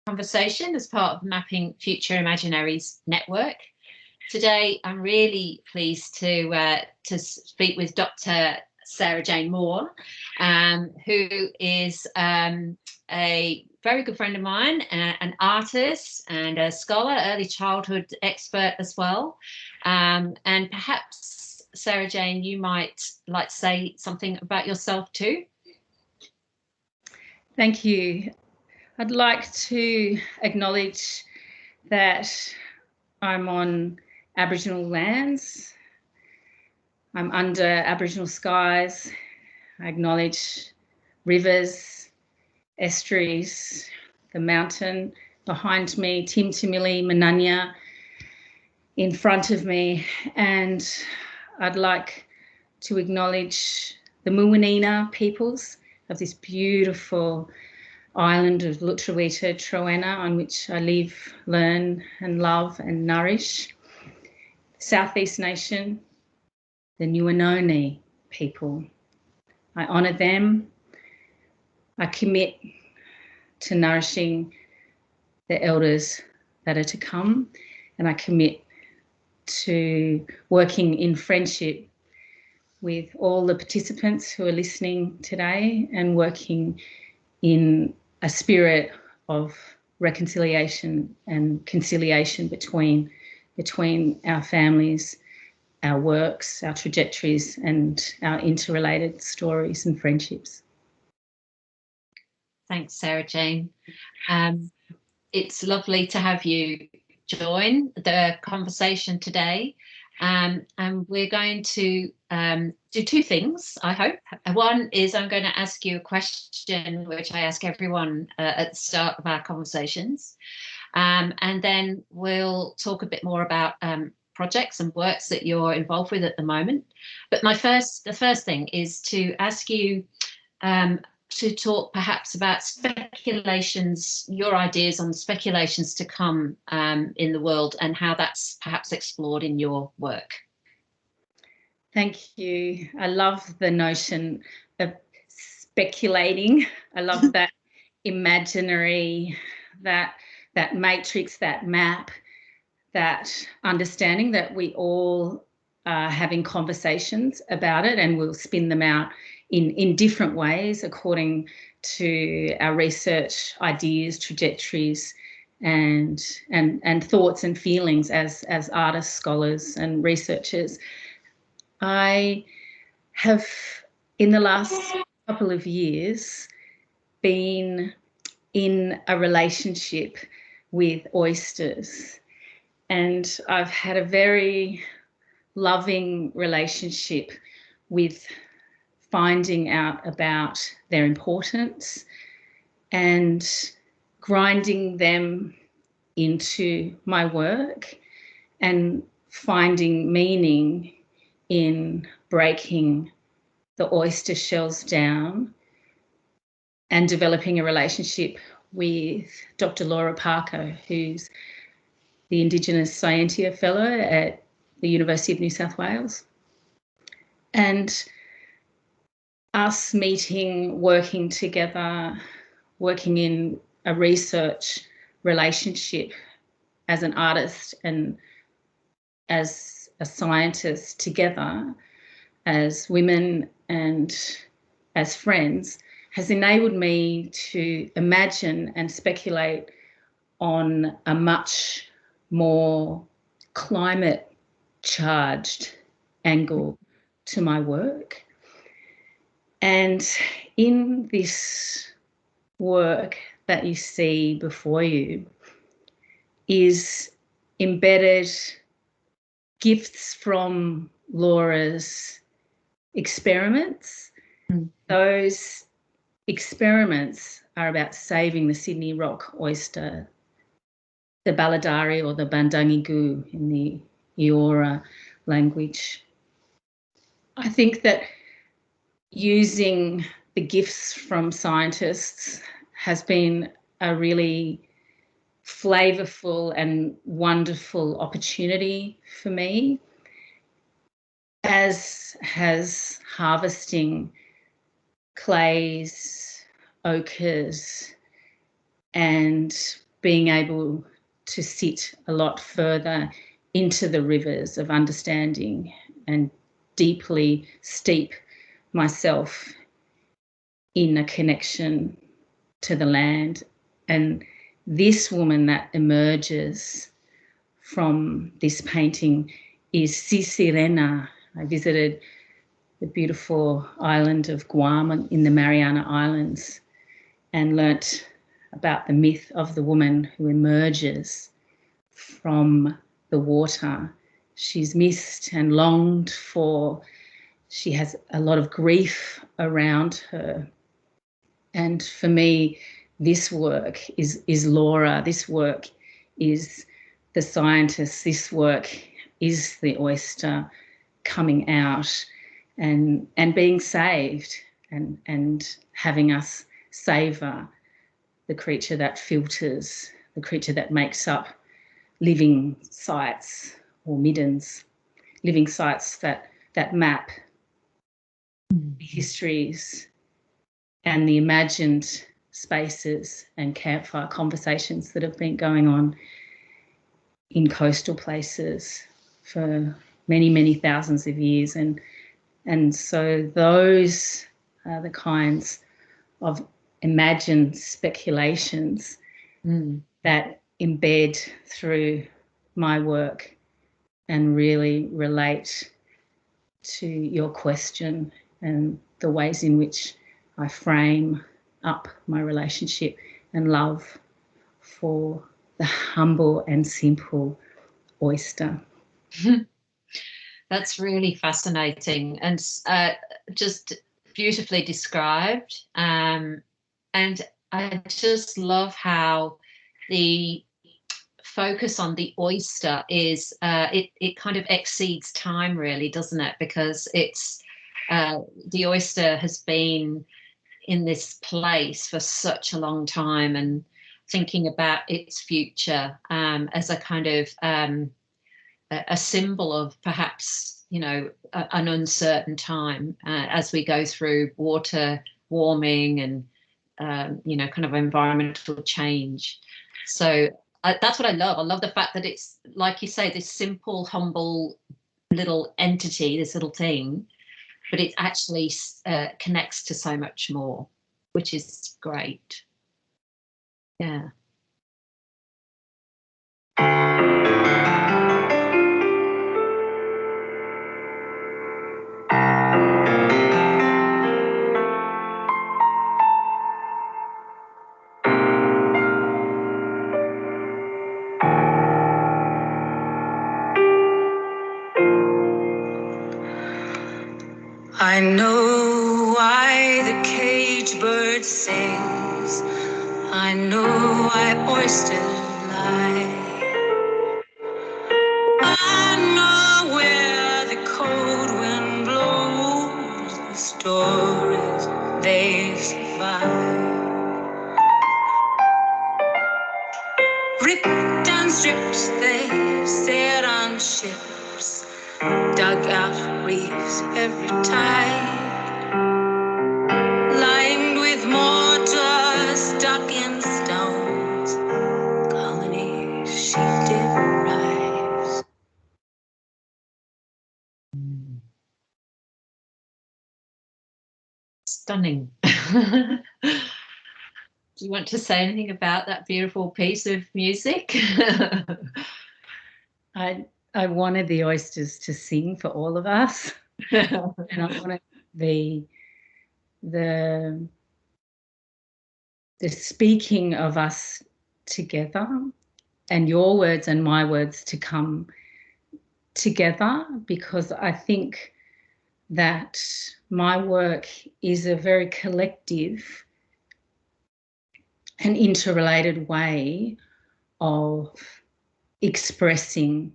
conversation as part of the Mapping Future Imaginaries network. Today, I'm really pleased to speak with Dr. Sarah Jane Moore, who is a very good friend of mine, an artist and a scholar, early childhood expert as well. And perhaps, Sarah Jane, you might like to say something about yourself too. Thank you. I'd like to acknowledge that I'm on Aboriginal lands. I'm under Aboriginal skies. I acknowledge rivers, estuaries, the mountain behind me, Timtimili, Mananya in front of me, and I'd like to acknowledge the Muwinina peoples of this beautiful island of Lutruwita, Troana, on which I live, learn and love and nourish. Southeast Nation, the Nuanoni people. I honour them. I commit to nourishing the elders that are to come, and I commit to working in friendship with all the participants who are listening today and working in a spirit of reconciliation and conciliation between our families, our works, our trajectories, and our interrelated stories and friendships. Thanks, Sarah Jane. It's lovely to have you join the conversation today. And we're going to do two things, I hope. One is I'm going to ask you a question, which I ask everyone at the start of our conversations. And then we'll talk a bit more about projects and works that you're involved with at the moment. But the first thing is to ask you to talk perhaps about speculations, your ideas on speculations to come in the world and how that's perhaps explored in your work. Thank you. I love the notion of speculating. I love that imaginary, that matrix, that map, that understanding that we all are having conversations about it, and we'll spin them out in different ways according to our research ideas, trajectories, and thoughts and feelings as artists, scholars, and researchers. I have, in the last couple of years, been in a relationship with oysters, and I've had a very loving relationship with finding out about their importance and grinding them into my work and finding meaning in breaking the oyster shells down and developing a relationship with Dr. Laura Parker, who's the Indigenous Scientia Fellow at the University of New South Wales. And us meeting, working together, working in a research relationship as an artist and as a scientist together, as women and as friends, has enabled me to imagine and speculate on a much more climate charged angle to my work. And in this work that you see before you is embedded gifts from Laura's experiments. Those experiments are about saving the Sydney rock oyster, the Baladari or the Bandangigu in the Eora language. I think that using the gifts from scientists has been a really flavourful and wonderful opportunity for me, as has harvesting clays, ochres, and being able to sit a lot further into the rivers of understanding and deeply steep myself in a connection to the land. And this woman that emerges from this painting is Sisirena. I visited the beautiful island of Guam in the Mariana Islands and learnt about the myth of the woman who emerges from the water. She's missed and longed for. She has a lot of grief around her. And for me, this work is Laura. This work is the scientist. This work is the oyster coming out and being saved and having us savour the creature that filters, the creature that makes up living sites or middens, living sites that map the histories and the imagined spaces and campfire conversations that have been going on in coastal places for many, many thousands of years. And so those are the kinds of imagined speculations that embed through my work and really relate to your question and the ways in which I frame up my relationship and love for the humble and simple oyster. That's really fascinating and just beautifully described. And I just love how the focus on the oyster is it kind of exceeds time, really, doesn't it? Because it's the oyster has been in this place for such a long time, and thinking about its future as a kind of a symbol of perhaps, you know, an uncertain time as we go through water warming and you know, kind of environmental change. So that's what I love. I love the fact that it's, like you say, this simple, humble little entity, this little thing, but it actually connects to so much more, which is great. Yeah. I know why the cage bird sings. I know why oysters lie. I know where the cold wind blows, the stories they survive. Ripped and stripped, they sailed on ships, dug out reefs every tide, lined with mortar, stuck in stones, colonies shifted rise. Stunning. Do you want to say anything about that beautiful piece of music? I wanted the oysters to sing for all of us, and I wanted the speaking of us together and your words and my words to come together, because I think that my work is a very collective and interrelated way of expressing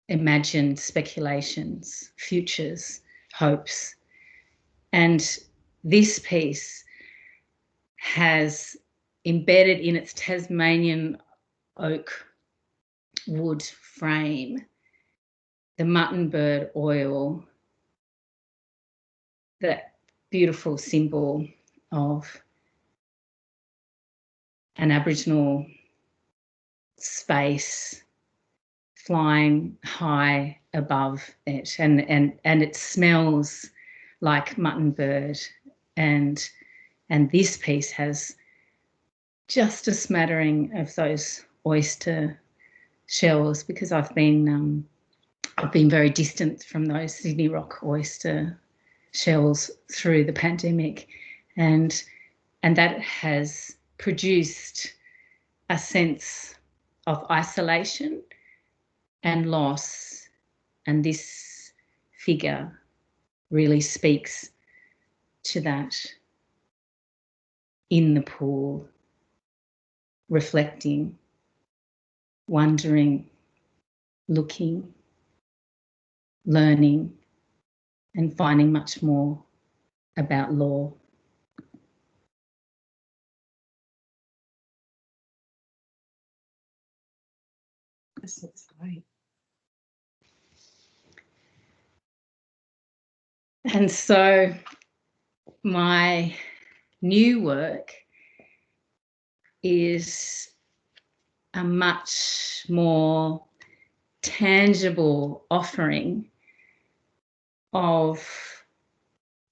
imagined speculations, futures, hopes. And this piece has embedded in its Tasmanian oak wood frame the mutton bird oil, that beautiful symbol of an Aboriginal space flying high above it, and it smells like mutton bird, and this piece has just a smattering of those oyster shells, because I've been very distant from those Sydney Rock oyster shells through the pandemic, and that has produced a sense of isolation and loss, and this figure really speaks to that in the pool, reflecting, wondering, looking, learning, and finding much more about law. This looks great. And so my new work is a much more tangible offering of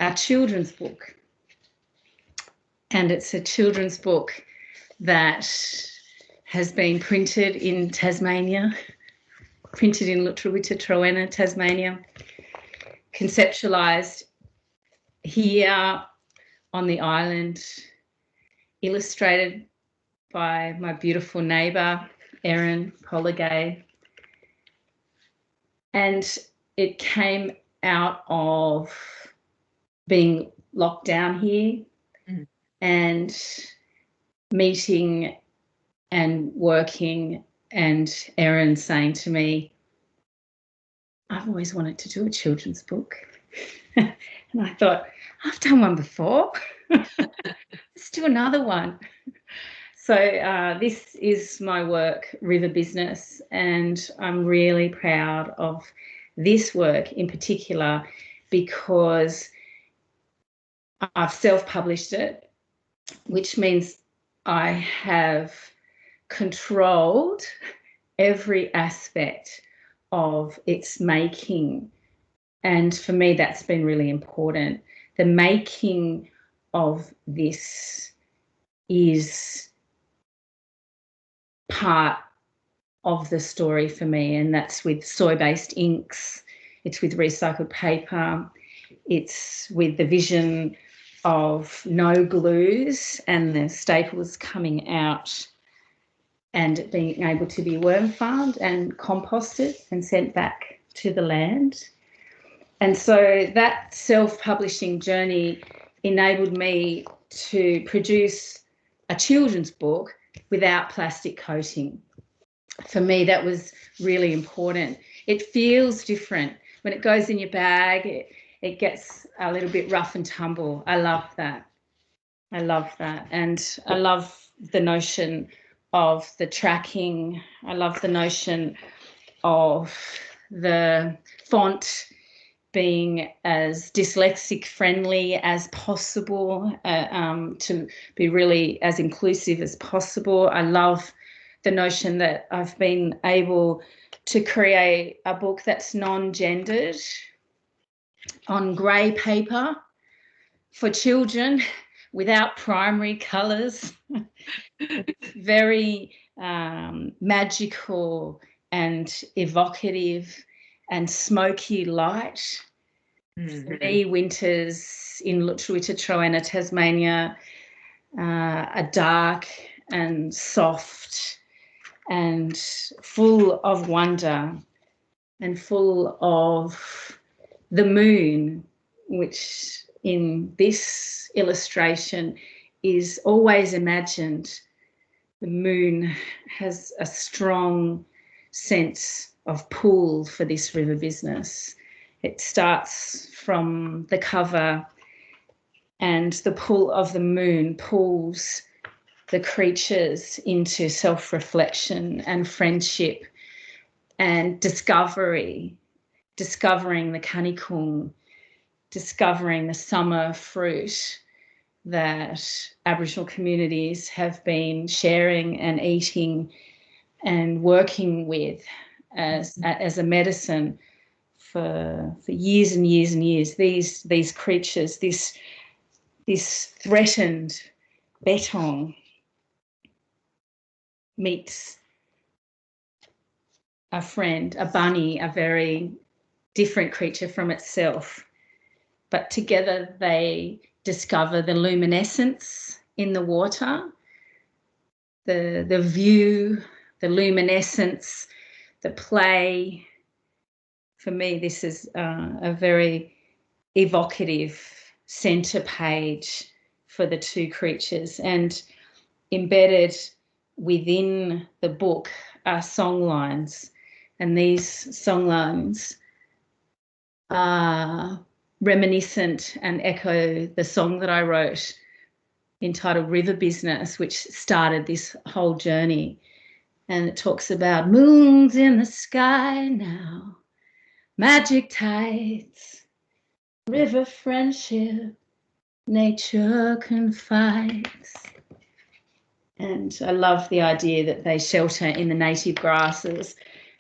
a children's book. And it's a children's book that has been printed in Tasmania, printed in Lutruwita, Tasmania, conceptualised here on the island, illustrated by my beautiful neighbour, Erin Poligay. And it came out of being locked down here and meeting and working, and Erin saying to me, I've always wanted to do a children's book. And I thought, I've done one before. Let's do another one. So this is my work, River Business, and I'm really proud of this work in particular because I've self-published it, which means I have controlled every aspect of its making. And for me, that's been really important. The making of this is part of the story for me, and that's with soy-based inks, it's with recycled paper, it's with the vision of no glues and the staples coming out and it being able to be worm farmed and composted and sent back to the land. And so that self-publishing journey enabled me to produce a children's book without plastic coating. For me, that was really important. It feels different. When it goes in your bag, it gets a little bit rough and tumble. I love that. I love that. And I love the notion of the tracking. I love the notion of the font being as dyslexic friendly as possible, to be really as inclusive as possible. I love the notion that I've been able to create a book that's non-gendered on grey paper for children without primary colours. Very magical and evocative and smoky light. For me, winters in Lutruwita, Tasmania, are dark and soft and full of wonder and full of the moon, which in this illustration is always imagined. The moon has a strong sense of pull for this river business. It starts from the cover, and the pull of the moon pulls the creatures into self-reflection and friendship and discovery, discovering the kanikung, discovering the summer fruit, that Aboriginal communities have been sharing and eating and working with as a medicine for years and years and years. These creatures, this threatened bettong meets a friend, a bunny, a very different creature from itself. But together they discover the luminescence in the water, the view, the luminescence, the play. For me, this is a very evocative centre page for the two creatures, and embedded within the book are songlines, and these songlines are reminiscent and echo the song that I wrote entitled River Business, which started this whole journey. And it talks about moons in the sky now, magic tides, river friendship, nature confides. And I love the idea that they shelter in the native grasses,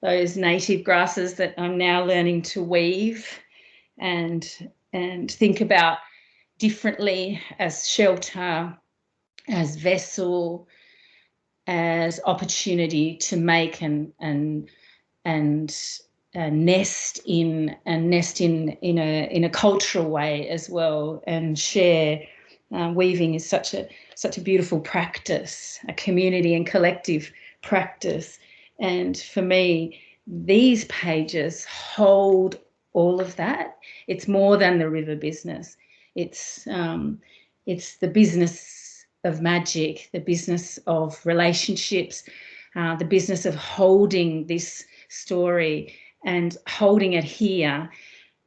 those native grasses that I'm now learning to weave and think about differently, as shelter, as vessel, as opportunity to make and nest in a cultural way as well, and share. Weaving is such a beautiful practice, a community and collective practice. And for me, these pages hold all of that. It's more than the river business. It's the business of magic, the business of relationships, the business of holding this story and holding it here.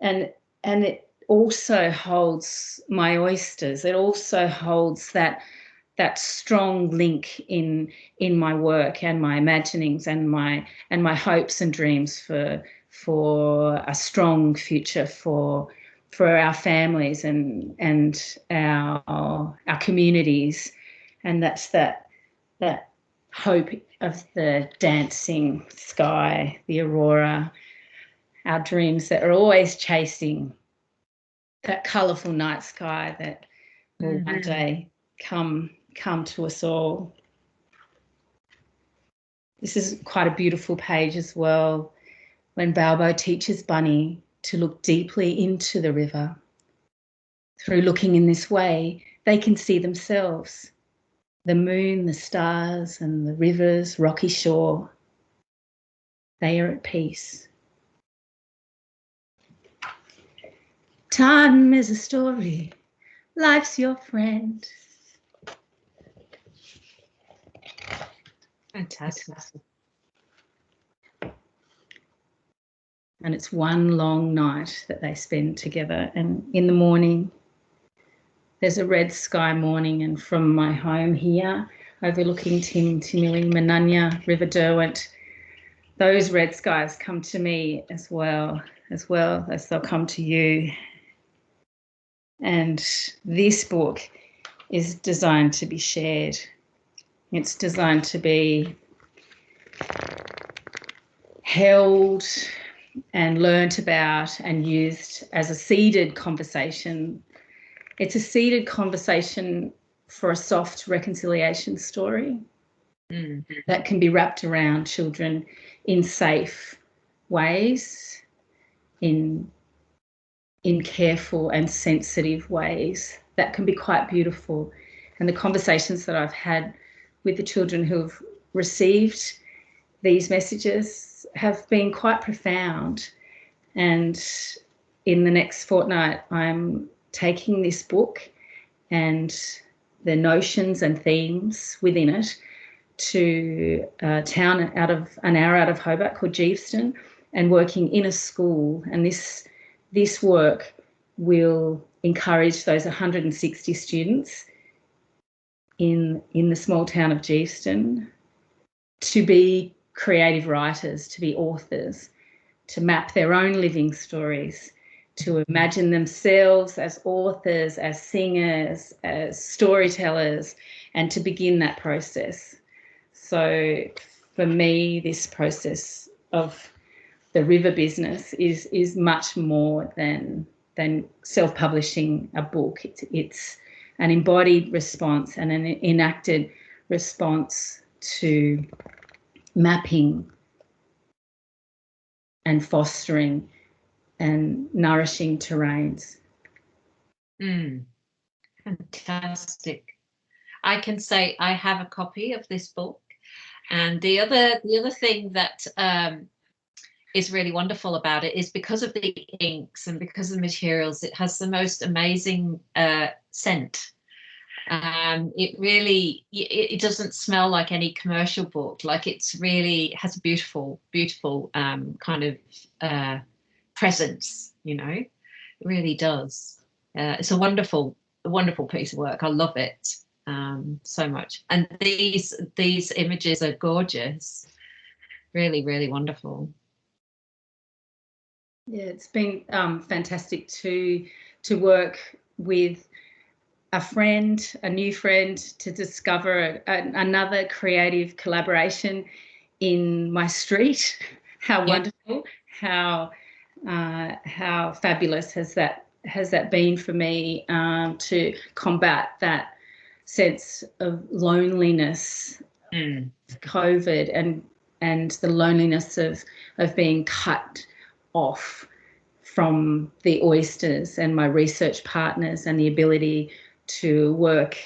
And it also holds my oysters. It also holds that strong link in my work and my imaginings and my hopes and dreams for a strong future for our families and our communities. And that's that hope of the dancing sky, the aurora, our dreams that are always chasing that colourful night sky that will one day come to us all. This is quite a beautiful page as well, when Balbo teaches Bunny to look deeply into the river. Through looking in this way, they can see themselves, the moon, the stars, and the river's rocky shore. They are at peace. Time is a story, life's your friend. Fantastic. And it's one long night that they spend together. And in the morning, there's a red sky morning, and from my home here, overlooking Timili, Mananya, River Derwent, those red skies come to me as well as they'll come to you. And this book is designed to be shared. It's designed to be held and learnt about and used as a seeded conversation. It's a seeded conversation for a soft reconciliation story that can be wrapped around children in safe ways, in careful and sensitive ways that can be quite beautiful. And the conversations that I've had with the children who have received these messages have been quite profound. And in the next fortnight, I'm taking this book and the notions and themes within it to a town an hour out of Hobart called Geeveston, and working in a school. And this work will encourage those 160 students in the small town of Geeveston to be creative writers, to be authors, to map their own living stories, to imagine themselves as authors, as singers, as storytellers, and to begin that process. So for me, this process of the river business is much more than self-publishing a book. It's an embodied response and an enacted response to mapping and fostering and nourishing terrains. Fantastic. I can say I have a copy of this book, and the other thing that is really wonderful about it is because of the inks and because of the materials, it has the most amazing scent. It really, it doesn't smell like any commercial book. Like, it's really has a beautiful kind of presence, you know. It really does. It's a wonderful piece of work. I love it so much. And these images are gorgeous. Really, really wonderful. Yeah, it's been fantastic to work with a new friend, to discover another creative collaboration in my street. How wonderful! How fabulous has that been for me, to combat that sense of loneliness, COVID, and the loneliness of being cut off from the oysters and my research partners, and the ability to work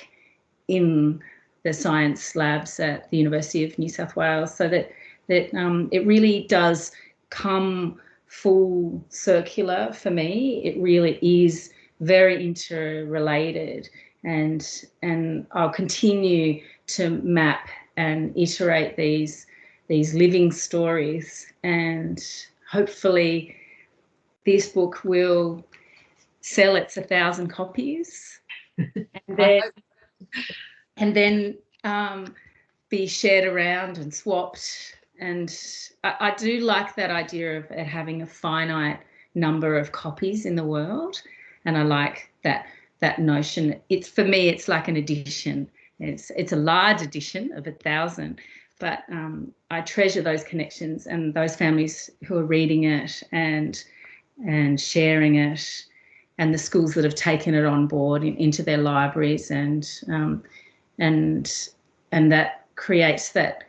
in the science labs at the University of New South Wales, so that it really does come full circular for me. It really is very interrelated, and I'll continue to map and iterate these living stories, and hopefully this book will sell its 1,000 copies and then be shared around and swapped. And I do like that idea of it having a finite number of copies in the world, and I like that notion. It's, for me, it's like an edition. It's a large edition of 1,000, but I treasure those connections and those families who are reading it and sharing it, and the schools that have taken it on board into their libraries, and that creates that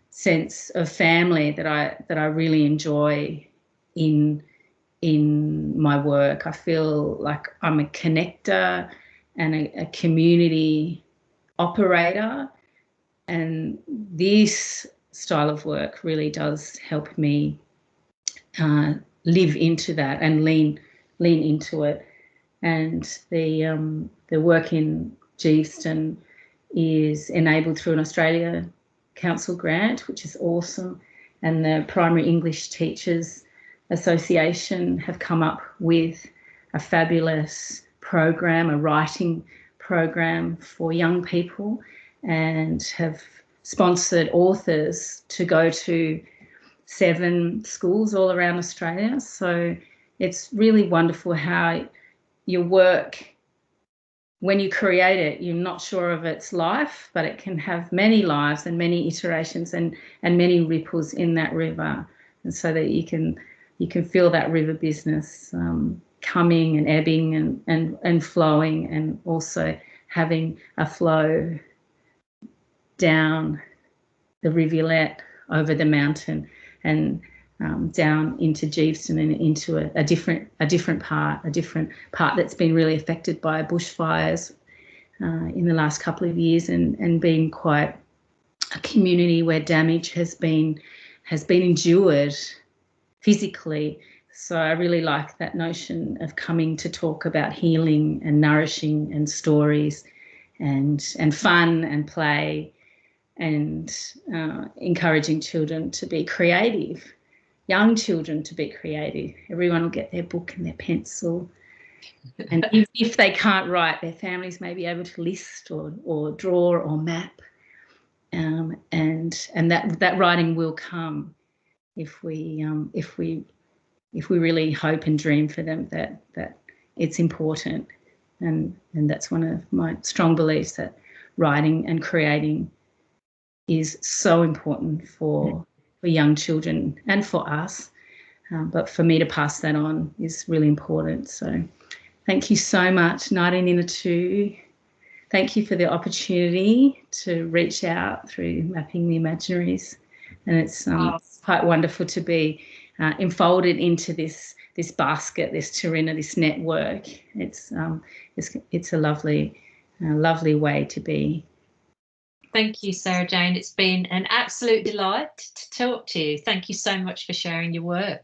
sense of family that I really enjoy in my work. I feel like I'm a connector and a community operator, and this style of work really does help me live into that and lean into it. And the work in Geeveston is enabled through an Australia Council grant, which is awesome. And the Primary English Teachers Association have come up with a fabulous program, a writing program for young people, and have sponsored authors to go to 7 schools all around Australia. So it's really wonderful how your work, when you create it, you're not sure of its life, but it can have many lives and many iterations and many ripples in that river, and so that you can feel that river business coming and ebbing and flowing, and also having a flow down the rivulet over the mountain and down into Geeveston and into a different part that's been really affected by bushfires in the last couple of years, and being quite a community where damage has been endured physically. So I really like that notion of coming to talk about healing and nourishing and stories and fun and play, and encouraging children to be creative, young children to be creative. Everyone will get their book and their pencil, and if they can't write, their families may be able to list or draw or map, and that writing will come if we if we really hope and dream for them, that it's important. And that's one of my strong beliefs, that writing and creating is so important for young children and for us. But for me to pass that on is really important. So thank you so much, Ngāti. Thank you for the opportunity to reach out through Mapping the Imaginaries. And it's quite wonderful to be enfolded into this basket, this Tarina, this network. It's a lovely way to be. Thank you, Sarah Jane. It's been an absolute delight to talk to you. Thank you so much for sharing your work.